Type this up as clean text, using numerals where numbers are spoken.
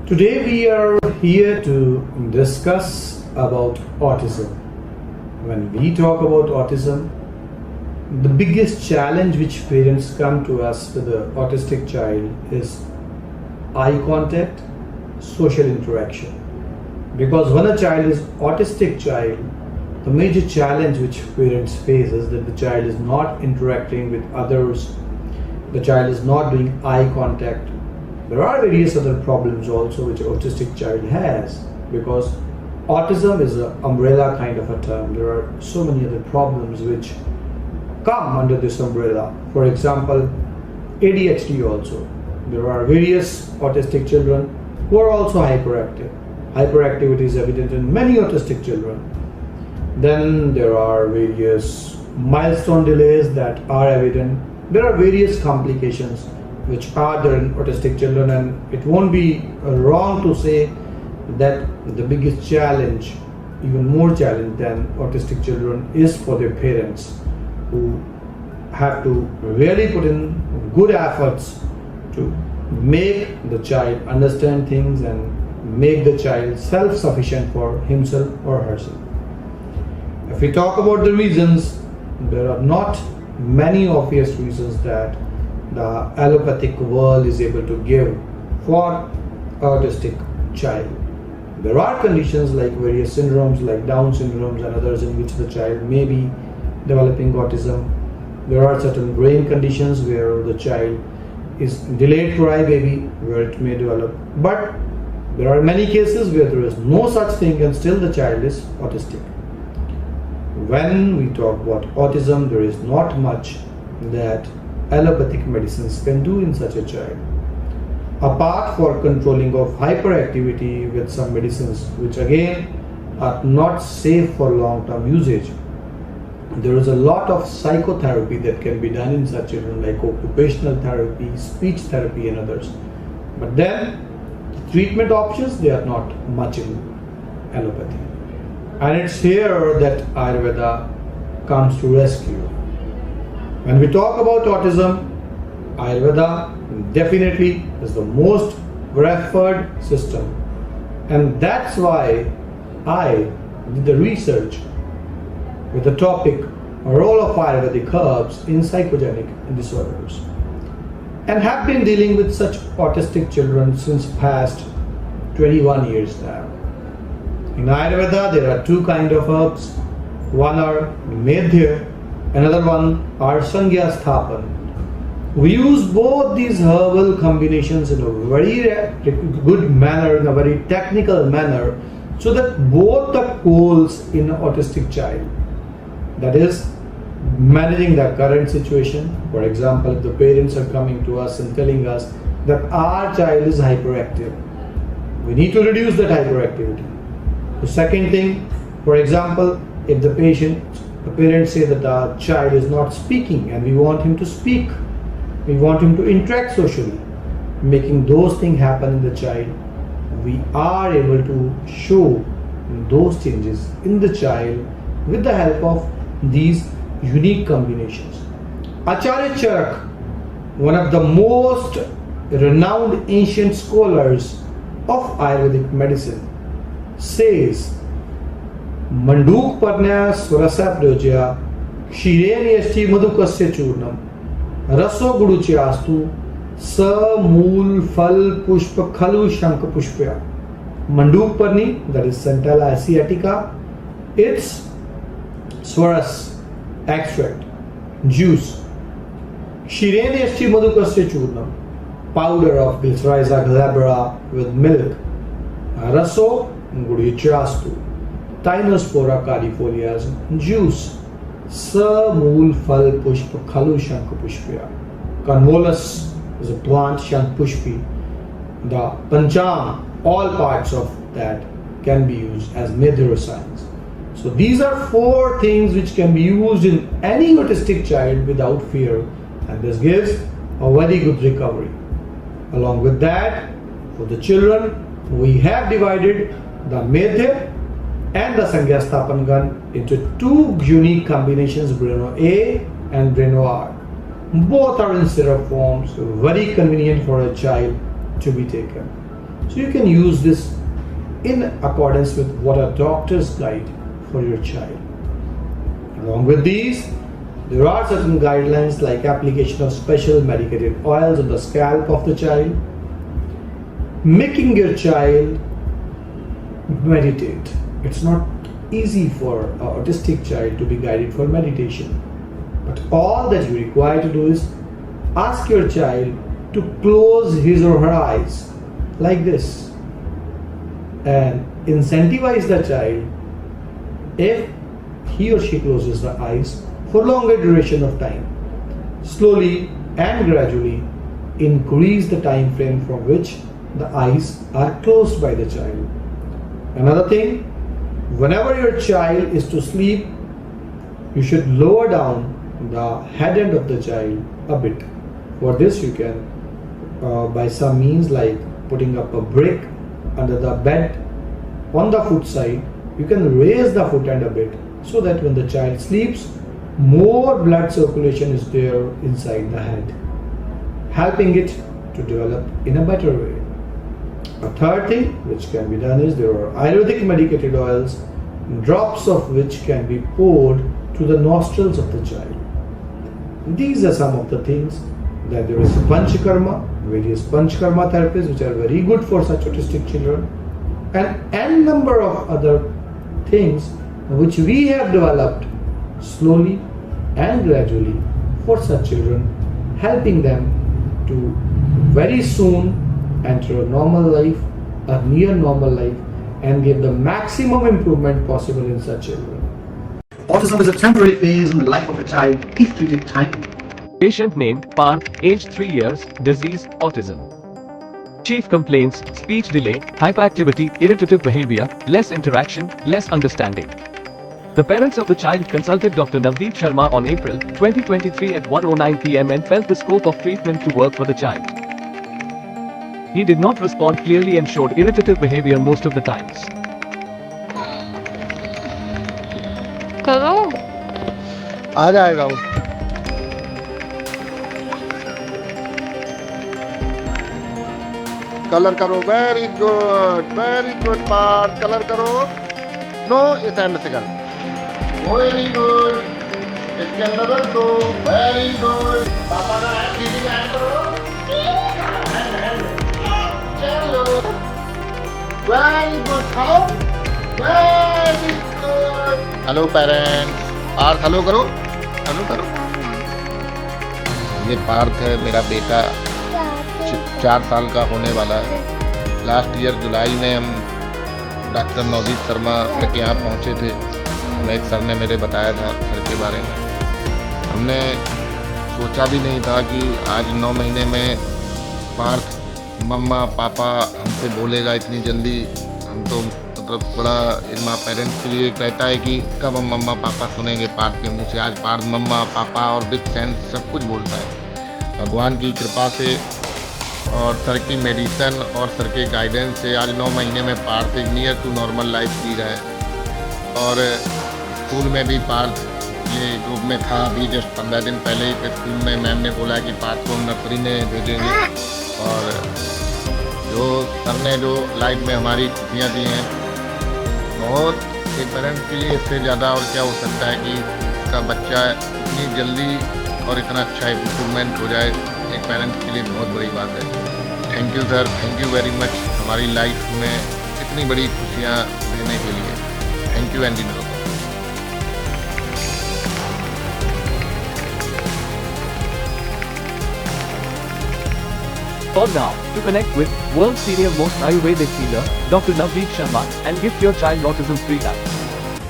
Today we are here to discuss about autism. When we talk about autism, the biggest challenge which parents come to us with the autistic child is eye contact, social interaction. Because when a child is autistic child, the major challenge which parents face is that the child is not interacting with others, the child is not doing eye contact. There are various other problems also which autistic child has, because autism is an umbrella kind of a term. There are so many other problems which come under this umbrella. For example, ADHD also. There are various autistic children who are also hyperactive. Hyperactivity is evident in many autistic children. Then there are various milestone delays that are evident. There are various complications which are there in autistic children, and it won't be wrong to say that the biggest challenge, even more challenge than autistic children, is for their parents, who have to really put in good efforts to make the child understand things and make the child self-sufficient for himself or herself. If we talk about the reasons, there are not many obvious reasons that the allopathic world is able to give for autistic child. There are conditions like various syndromes like Down syndromes and others in which the child may be developing autism. There are certain brain conditions where the child is delayed crybaby, where it may develop. But there are many cases where there is no such thing and still the child is autistic. When we talk about autism, there is not much that allopathic medicines can do in such a child. Apart for controlling of hyperactivity with some medicines which again are not safe for long-term usage, there is a lot of psychotherapy that can be done in such children, like occupational therapy, speech therapy and others. But then the treatment options, they are not much in allopathy. And it's here that Ayurveda comes to rescue. When we talk about autism, Ayurveda definitely is the most preferred system. And that's why I did the research with the topic role of Ayurvedic herbs in psychogenic disorders, and have been dealing with such autistic children since past 21 years now. In Ayurveda, there are two kinds of herbs. One are Medhya, another one are Sangya Sthapan. We use both these herbal combinations in a very good manner, in a very technical manner, so that both the goals in an autistic child, that is managing the current situation. For example, if the parents are coming to us and telling us that our child is hyperactive, we need to reduce that hyperactivity. The second thing, for example, if the parents say that our child is not speaking and we want him to speak, we want him to interact socially, making those things happen in the child, we are able to show those changes in the child with the help of these unique combinations. Acharya Charak, one of the most renowned ancient scholars of Ayurvedic medicine, says Manduk Parnya Surasa Prajya Shireni Asti Madhukasya Churnam Raso Guduchyastu Sa Mool Fal Pushpa Khalu Shank Pushpya. Manduk Parni, that is Centella asiatica, it's Swaras extract, juice. Shireni Asti Madhukasya Churnam, powder of Glycyrrhiza glabra with milk. Raso Guduchyastu, Tinospora caudifolias, juice. Sa Mool Fal Pushpa Khalu Shank Pushpya. Convolvulus is a plant, Shank Pushpi. The Pancham, all parts of that can be used as medicines. So these are four things which can be used in any autistic child without fear, and this gives a very good recovery. Along with that, for the children, we have divided the Medhya and the Sangya Sthapan into two unique combinations, Breno A and Breno R. Both are in syrup forms, very convenient for a child to be taken. So you can use this in accordance with what a doctor's guide for your child. Along with these, there are certain guidelines like application of special medicated oils on the scalp of the child, making your child meditate. It's not easy for an autistic child to be guided for meditation, but all that you require to do is ask your child to close his or her eyes like this and incentivize the child if he or she closes the eyes for longer duration of time. Slowly and gradually increase the time frame from which the eyes are closed by the child. Another thing, whenever your child is to sleep, you should lower down the head end of the child a bit. For this you can by some means like putting up a brick under the bed on the foot side, you can raise the foot end a bit so that when the child sleeps, more blood circulation is there inside the head, helping it to develop in a better way. A third thing which can be done is there are ayurvedic medicated oils, drops of which can be poured to the nostrils of the child. These are some of the things that there is panchakarma, various panchakarma therapies which are very good for such autistic children, and n number of other things which we have developed slowly and gradually for such children, helping them to very soon enter a normal life, a near normal life, and give the maximum improvement possible in such children. Autism is a temporary phase in the life of a child if treated timely. Patient named Parth, age 3 years, disease, autism. Chief complaints, speech delay, hyperactivity, irritative behavior, less interaction, less understanding. The parents of the child consulted Dr. Navdeep Sharma on April 2023 at 1:09 p.m. and felt the scope of treatment to work for the child. He did not respond clearly and showed irritative behavior most of the times. करो आ जाएगा वो। Colour करो, very good part, colour करो। No, इस and से कर। Very good, इसके अंदर रख दो। वेरी गुड, पापा का हैंड दीदी का हैंड करो। चलो, वेरी गुड, खाओ। Very good. Hello parents, Parth hello करो, हेलो करो। ये पार्थ है मेरा बेटा, 4 साल का होने वाला है। लास्ट ईयर जुलाई में हम डॉक्टर नवदीप शर्मा सर के यहाँ पहुँचे थे। हमें एक सर ने मेरे बताया था सर के बारे में। हमने सोचा भी नहीं था कि आज 9 महीने में पार्थ मम्मा पापा हमसे बोलेगा इतनी जल्दी। हम तो मतलब बड़ा इनमा पेरेंट्स के लिए कहता है कि कब हम मम्मा पापा सुनेंगे पार्थ के मुँह से। आज पार्थ मम्मा पापा और बिग सेंस सब कुछ बोलता है। भगवान की कृपा से और सर की मेडिसिन और सर के गाइडेंस से आज 9 महीने में पार्थ एक नियर टू नॉर्मल लाइफ जी रहा है। और स्कूल में भी पार्थ ये ग्रुप में था। अभी जस्ट 15 दिन पहले ही स्कूल में मैम ने बोला कि पार्थ को हम नर्सरी में भेजेंगे। और जो सर ने जो लाइफ में हमारी खुशियाँ दी हैं, बहुत एक पेरेंट्स के लिए इससे ज़्यादा और क्या हो सकता है कि इसका बच्चा इतनी जल्दी और इतना अच्छा इम्प्रूवमेंट हो जाए, एक पेरेंट्स के लिए बहुत बड़ी बात है। Thank you sir, thank you very much हमारी लाइफ में इतनी बड़ी खुशियाँ देने के लिए। Thank you and in. Call now to connect with world's senior most Ayurvedic healer, Dr. Navdeep Sharma, and gift your child autism free life.